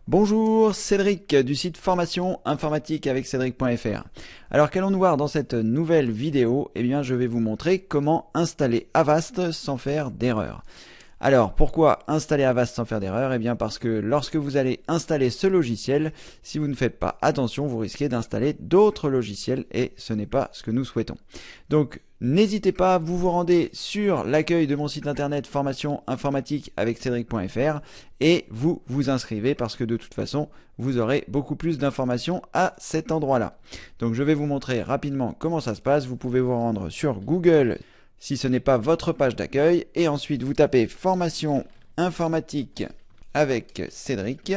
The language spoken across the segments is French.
Bonjour, Cédric du site formation informatique avec Cédric.fr. Alors qu'allons-nous voir dans cette nouvelle vidéo? Eh bien, je vais vous montrer comment installer Avast sans faire d'erreur. Alors, pourquoi installer Avast sans faire d'erreur? Eh bien, parce que lorsque vous allez installer ce logiciel, si vous ne faites pas attention, vous risquez d'installer d'autres logiciels et ce n'est pas ce que nous souhaitons. Donc, n'hésitez pas, vous vous rendez sur l'accueil de mon site internet formation informatique avec Cédric.fr et vous vous inscrivez parce que de toute façon, vous aurez beaucoup plus d'informations à cet endroit-là. Donc, je vais vous montrer rapidement comment ça se passe. Vous pouvez vous rendre sur Google si ce n'est pas votre page d'accueil, et ensuite vous tapez formation informatique avec Cédric,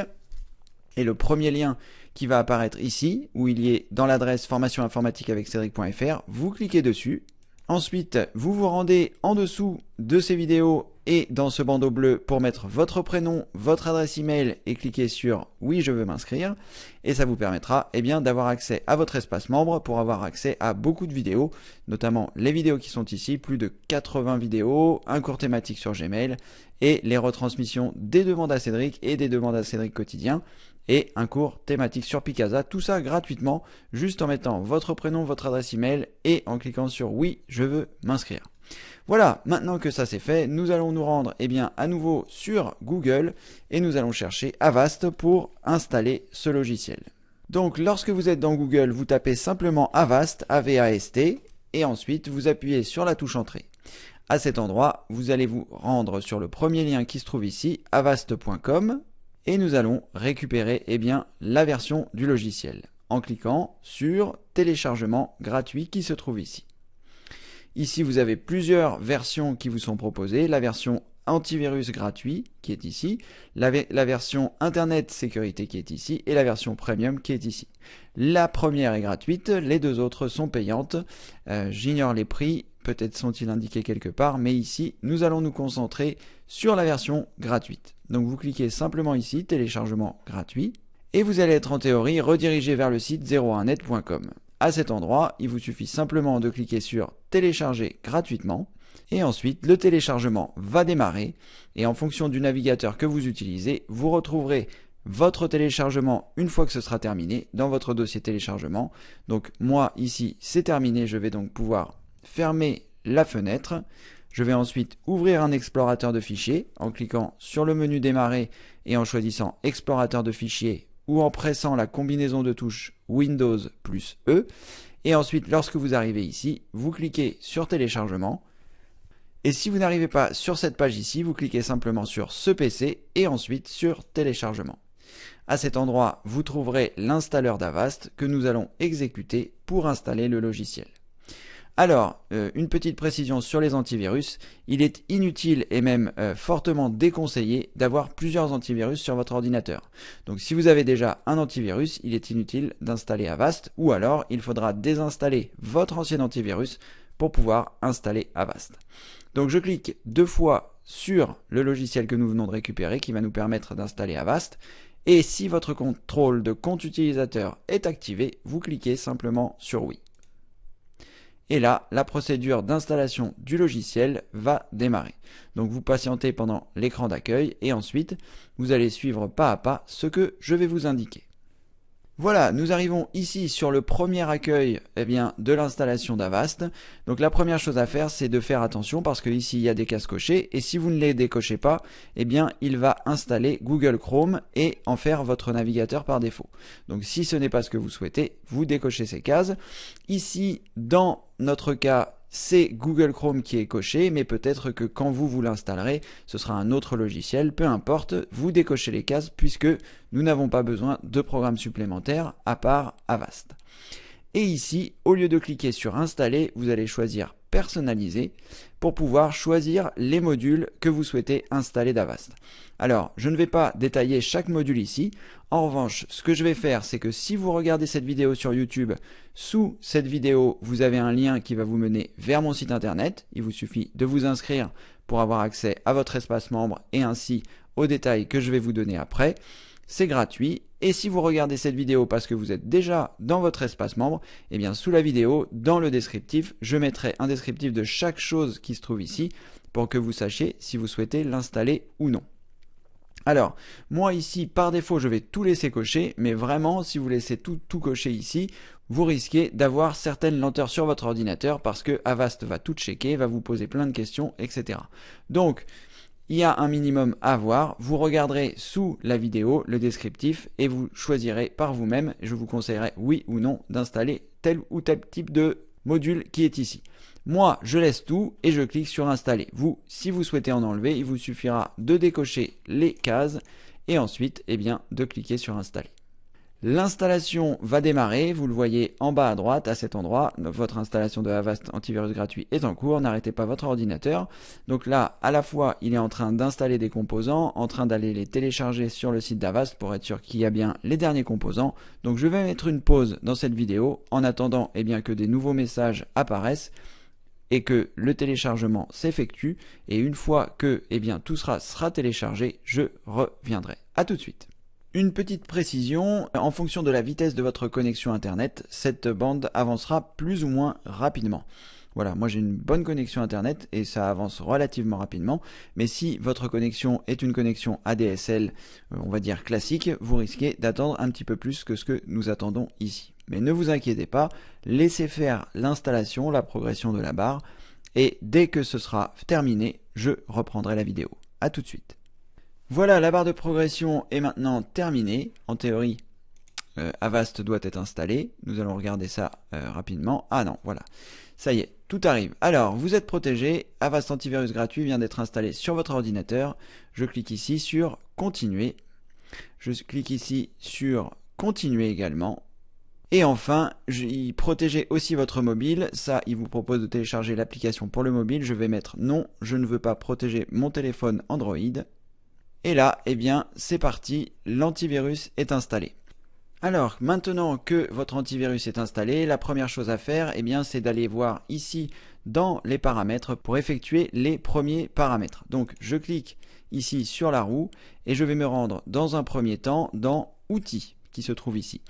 et le premier lien qui va apparaître ici, où il y est dans l'adresse formation informatique avec Cédric.fr, vous cliquez dessus. Ensuite, vous vous rendez en dessous de ces vidéos et dans ce bandeau bleu pour mettre votre prénom, votre adresse email et cliquer sur oui, je veux m'inscrire. Et ça vous permettra d'avoir accès à votre espace membre pour avoir accès à beaucoup de vidéos, notamment les vidéos qui sont ici, plus de 80 vidéos, un cours thématique sur Gmail et les retransmissions des demandes à Cédric et des demandes à Cédric quotidien. Et un cours thématique sur Picasa, tout ça gratuitement, juste en mettant votre prénom, votre adresse email et en cliquant sur oui, je veux m'inscrire. Voilà, maintenant que ça c'est fait, nous allons nous rendre à nouveau sur Google et nous allons chercher Avast pour installer ce logiciel. Donc lorsque vous êtes dans Google, vous tapez simplement Avast, A-V-A-S-T, et ensuite vous appuyez sur la touche entrée. À cet endroit, vous allez vous rendre sur le premier lien qui se trouve ici, avast.com. Et nous allons récupérer la version du logiciel en cliquant sur téléchargement gratuit qui se trouve ici. Ici, vous avez plusieurs versions qui vous sont proposées. La version antivirus gratuit qui est ici, la version internet sécurité qui est ici et la version premium qui est ici. La première est gratuite, les deux autres sont payantes. J'ignore les prix, peut-être sont-ils indiqués quelque part, mais ici, nous allons nous concentrer sur la version gratuite. Donc vous cliquez simplement ici, téléchargement gratuit, et vous allez être en théorie redirigé vers le site 01net.com. À cet endroit, il vous suffit simplement de cliquer sur télécharger gratuitement, et ensuite le téléchargement va démarrer, et en fonction du navigateur que vous utilisez, vous retrouverez votre téléchargement une fois que ce sera terminé dans votre dossier téléchargement. Donc moi ici c'est terminé, je vais donc pouvoir fermer la fenêtre. Je vais ensuite ouvrir un explorateur de fichiers en cliquant sur le menu démarrer et en choisissant explorateur de fichiers ou en pressant la combinaison de touches Windows plus E. Et ensuite, lorsque vous arrivez ici, vous cliquez sur téléchargement. Et si vous n'arrivez pas sur cette page ici, vous cliquez simplement sur ce PC et ensuite sur téléchargement. À cet endroit, vous trouverez l'installeur d'Avast que nous allons exécuter pour installer le logiciel. Alors, une petite précision sur les antivirus, il est inutile et même fortement déconseillé d'avoir plusieurs antivirus sur votre ordinateur. Donc si vous avez déjà un antivirus, il est inutile d'installer Avast ou alors il faudra désinstaller votre ancien antivirus pour pouvoir installer Avast. Donc je clique deux fois sur le logiciel que nous venons de récupérer qui va nous permettre d'installer Avast. Et si votre contrôle de compte utilisateur est activé, vous cliquez simplement sur oui. Et là, la procédure d'installation du logiciel va démarrer. Donc vous patientez pendant l'écran d'accueil et ensuite, vous allez suivre pas à pas ce que je vais vous indiquer. Voilà, nous arrivons ici sur le premier accueil de l'installation d'Avast. Donc la première chose à faire, c'est de faire attention parce que ici il y a des cases cochées et si vous ne les décochez pas, il va installer Google Chrome et en faire votre navigateur par défaut. Donc si ce n'est pas ce que vous souhaitez, vous décochez ces cases. Ici, dans notre cas, c'est Google Chrome qui est coché, mais peut-être que quand vous l'installerez, ce sera un autre logiciel, peu importe, vous décochez les cases puisque nous n'avons pas besoin de programme supplémentaire à part Avast. Et ici, au lieu de cliquer sur installer, vous allez choisir personnaliser pour pouvoir choisir les modules que vous souhaitez installer d'Avast. Alors, je ne vais pas détailler chaque module ici. En revanche, ce que je vais faire, c'est que si vous regardez cette vidéo sur YouTube, sous cette vidéo, vous avez un lien qui va vous mener vers mon site internet. Il vous suffit de vous inscrire pour avoir accès à votre espace membre et ainsi aux détails que je vais vous donner après. C'est gratuit. Et si vous regardez cette vidéo parce que vous êtes déjà dans votre espace membre, sous la vidéo, dans le descriptif, je mettrai un descriptif de chaque chose qui se trouve ici pour que vous sachiez si vous souhaitez l'installer ou non. Alors, moi ici, par défaut, je vais tout laisser cocher, mais vraiment, si vous laissez tout cocher ici, vous risquez d'avoir certaines lenteurs sur votre ordinateur parce que Avast va tout checker, va vous poser plein de questions, etc. Donc, il y a un minimum à voir. Vous regarderez sous la vidéo le descriptif et vous choisirez par vous-même. Je vous conseillerais oui ou non d'installer tel ou tel type de module qui est ici. Moi, je laisse tout et je clique sur installer. Vous, si vous souhaitez en enlever, il vous suffira de décocher les cases et ensuite, eh bien, de cliquer sur installer. L'installation va démarrer, vous le voyez en bas à droite à cet endroit, votre installation de Avast antivirus gratuit est en cours, n'arrêtez pas votre ordinateur. Donc là, à la fois, il est en train d'installer des composants, en train d'aller les télécharger sur le site d'Avast pour être sûr qu'il y a bien les derniers composants. Donc je vais mettre une pause dans cette vidéo en attendant eh bien, que des nouveaux messages apparaissent et que le téléchargement s'effectue. Et une fois que eh bien, tout sera téléchargé, je reviendrai. À tout de suite. Une petite précision, en fonction de la vitesse de votre connexion internet, cette bande avancera plus ou moins rapidement. Voilà, moi j'ai une bonne connexion internet et ça avance relativement rapidement, mais si votre connexion est une connexion ADSL, on va dire classique, vous risquez d'attendre un petit peu plus que ce que nous attendons ici. Mais ne vous inquiétez pas, laissez faire l'installation, la progression de la barre, et dès que ce sera terminé, je reprendrai la vidéo. A tout de suite. Voilà, la barre de progression est maintenant terminée. En théorie, Avast doit être installé. Nous allons regarder ça rapidement. Ah non, voilà. Ça y est, tout arrive. Alors, vous êtes protégé. Avast antivirus gratuit vient d'être installé sur votre ordinateur. Je clique ici sur Continuer. Je clique ici sur Continuer également. Et enfin, protégez aussi votre mobile. Ça, il vous propose de télécharger l'application pour le mobile. Je vais mettre non, je ne veux pas protéger mon téléphone Android. Et là, eh bien, c'est parti, l'antivirus est installé. Alors, maintenant que votre antivirus est installé, la première chose à faire, eh bien, c'est d'aller voir ici dans les paramètres pour effectuer les premiers paramètres. Donc, je clique ici sur la roue et je vais me rendre dans un premier temps dans Outils, qui se trouve ici.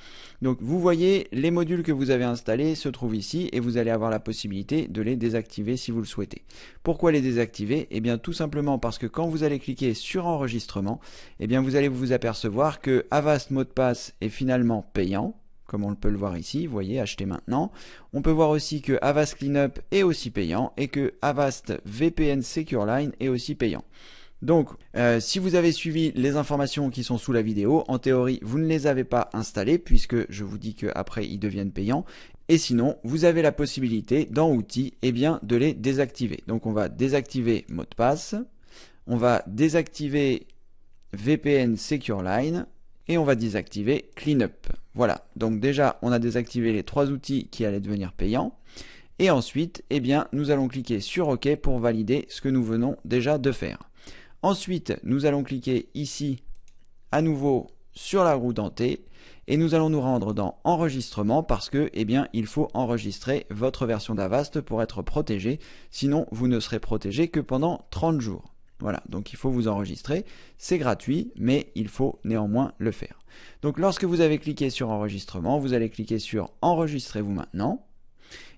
Donc vous voyez, les modules que vous avez installés se trouvent ici et vous allez avoir la possibilité de les désactiver si vous le souhaitez. Pourquoi les désactiver? Eh bien tout simplement parce que quand vous allez cliquer sur enregistrement, eh bien vous allez vous apercevoir que Avast mot de passe est finalement payant, comme on peut le voir ici, vous voyez, acheter maintenant. On peut voir aussi que Avast Cleanup est aussi payant et que Avast VPN Secure Line est aussi payant. Donc, si vous avez suivi les informations qui sont sous la vidéo, en théorie, vous ne les avez pas installés puisque je vous dis qu'après, ils deviennent payants. Et sinon, vous avez la possibilité, dans Outils, eh bien, de les désactiver. Donc, on va désactiver mot de passe, on va désactiver VPN Secure Line et on va désactiver Cleanup. Voilà, donc déjà, on a désactivé les trois outils qui allaient devenir payants. Et ensuite, eh bien, nous allons cliquer sur OK pour valider ce que nous venons déjà de faire. Ensuite, nous allons cliquer ici à nouveau sur la roue dentée et nous allons nous rendre dans enregistrement parce que, eh bien, il faut enregistrer votre version d'Avast pour être protégé. Sinon, vous ne serez protégé que pendant 30 jours. Voilà, donc il faut vous enregistrer. C'est gratuit, mais il faut néanmoins le faire. Donc, lorsque vous avez cliqué sur enregistrement, vous allez cliquer sur enregistrez-vous maintenant.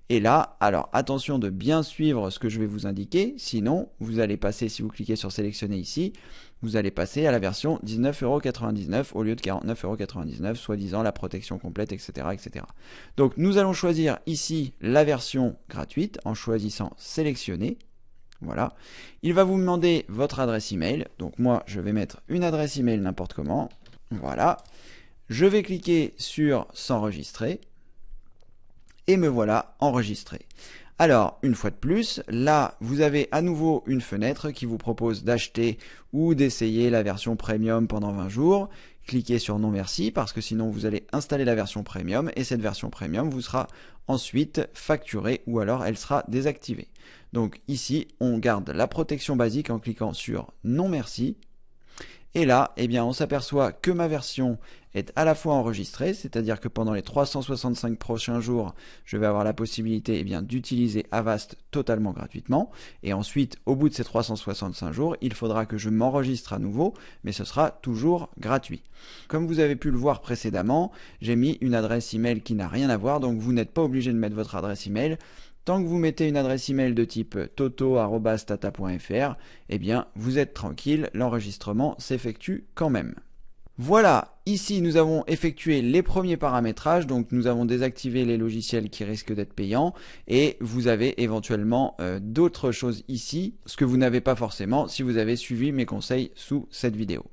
Et là, alors attention de bien suivre ce que je vais vous indiquer, sinon vous allez passer, si vous cliquez sur sélectionner ici, vous allez passer à la version 19,99 € au lieu de 49,99 €, soi-disant la protection complète, etc., etc. Donc nous allons choisir ici la version gratuite en choisissant sélectionner. Voilà. Il va vous demander votre adresse email. Donc moi, je vais mettre une adresse email n'importe comment. Voilà. Je vais cliquer sur s'enregistrer. Et me voilà enregistré. Alors, une fois de plus, là, vous avez à nouveau une fenêtre qui vous propose d'acheter ou d'essayer la version premium pendant 20 jours. Cliquez sur non merci parce que sinon vous allez installer la version premium et cette version premium vous sera ensuite facturée ou alors elle sera désactivée. Donc ici, on garde la protection basique en cliquant sur non merci. Et là, eh bien, on s'aperçoit que ma version est à la fois enregistrée, c'est-à-dire que pendant les 365 prochains jours, je vais avoir la possibilité eh bien, d'utiliser Avast totalement gratuitement. Et ensuite, au bout de ces 365 jours, il faudra que je m'enregistre à nouveau, mais ce sera toujours gratuit. Comme vous avez pu le voir précédemment, j'ai mis une adresse email qui n'a rien à voir, donc vous n'êtes pas obligé de mettre votre adresse email. tant que vous mettez une adresse email de type toto@tata.fr, eh bien vous êtes tranquille, l'enregistrement s'effectue quand même. Voilà, ici nous avons effectué les premiers paramétrages, donc nous avons désactivé les logiciels qui risquent d'être payants et vous avez éventuellement d'autres choses ici, ce que vous n'avez pas forcément si vous avez suivi mes conseils sous cette vidéo.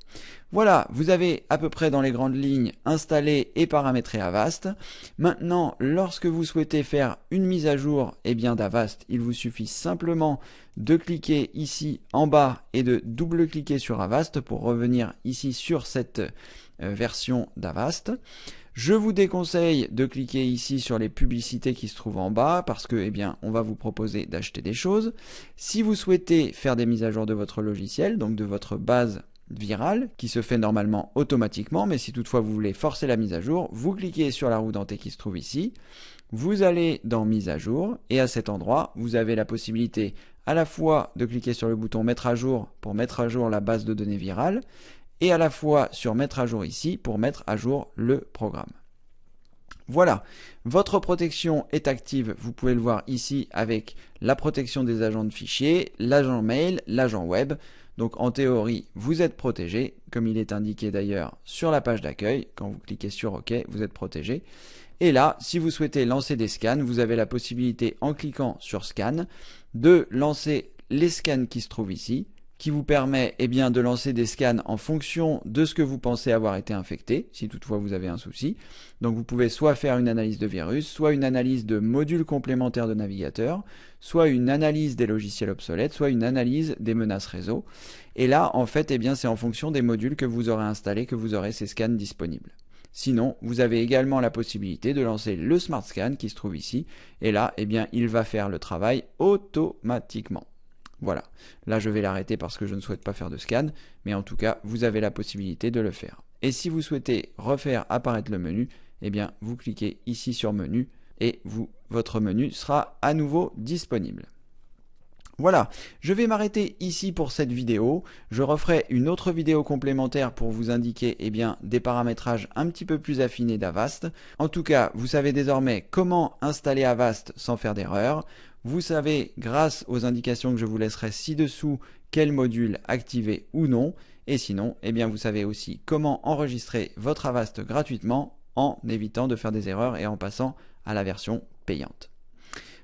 Voilà, vous avez à peu près dans les grandes lignes installé et paramétré Avast. Maintenant, lorsque vous souhaitez faire une mise à jour d'Avast, il vous suffit simplement de cliquer ici en bas et de double-cliquer sur Avast pour revenir ici sur cette version d'Avast. Je vous déconseille de cliquer ici sur les publicités qui se trouvent en bas parce que on va vous proposer d'acheter des choses. Si vous souhaitez faire des mises à jour de votre logiciel, donc de votre base virale, qui se fait normalement automatiquement, mais si toutefois vous voulez forcer la mise à jour, vous cliquez sur la roue dentée qui se trouve ici, vous allez dans mise à jour, et à cet endroit, vous avez la possibilité à la fois de cliquer sur le bouton mettre à jour pour mettre à jour la base de données virale, et à la fois sur mettre à jour ici pour mettre à jour le programme. Voilà, votre protection est active, vous pouvez le voir ici avec la protection des agents de fichiers, l'agent mail, l'agent web. Donc en théorie, vous êtes protégé, comme il est indiqué d'ailleurs sur la page d'accueil. Quand vous cliquez sur OK, vous êtes protégé. Et là, si vous souhaitez lancer des scans, vous avez la possibilité en cliquant sur Scan de lancer les scans qui se trouvent ici, qui vous permet de lancer des scans en fonction de ce que vous pensez avoir été infecté, si toutefois vous avez un souci. Donc vous pouvez soit faire une analyse de virus, soit une analyse de modules complémentaires de navigateur, soit une analyse des logiciels obsolètes, soit une analyse des menaces réseau. Et là, en fait, c'est en fonction des modules que vous aurez installés que vous aurez ces scans disponibles. Sinon, vous avez également la possibilité de lancer le Smart Scan qui se trouve ici. Et là, il va faire le travail automatiquement. Voilà, là je vais l'arrêter parce que je ne souhaite pas faire de scan, mais en tout cas, vous avez la possibilité de le faire. Et si vous souhaitez refaire apparaître le menu, vous cliquez ici sur menu et votre menu sera à nouveau disponible. Voilà, je vais m'arrêter ici pour cette vidéo. Je referai une autre vidéo complémentaire pour vous indiquer des paramétrages un petit peu plus affinés d'Avast. En tout cas, vous savez désormais comment installer Avast sans faire d'erreur. Vous savez, grâce aux indications que je vous laisserai ci-dessous, quel module activer ou non. Et sinon, vous savez aussi comment enregistrer votre Avast gratuitement en évitant de faire des erreurs et en passant à la version payante.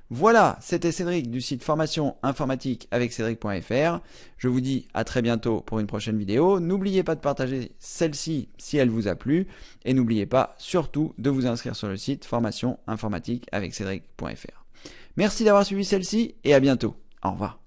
Voilà, c'était Cédric du site formation informatique avec Cédric.fr. Je vous dis à très bientôt pour une prochaine vidéo. N'oubliez pas de partager celle-ci si elle vous a plu. Et n'oubliez pas surtout de vous inscrire sur le site formation informatique avec Cédric.fr. Merci d'avoir suivi celle-ci et à bientôt. Au revoir.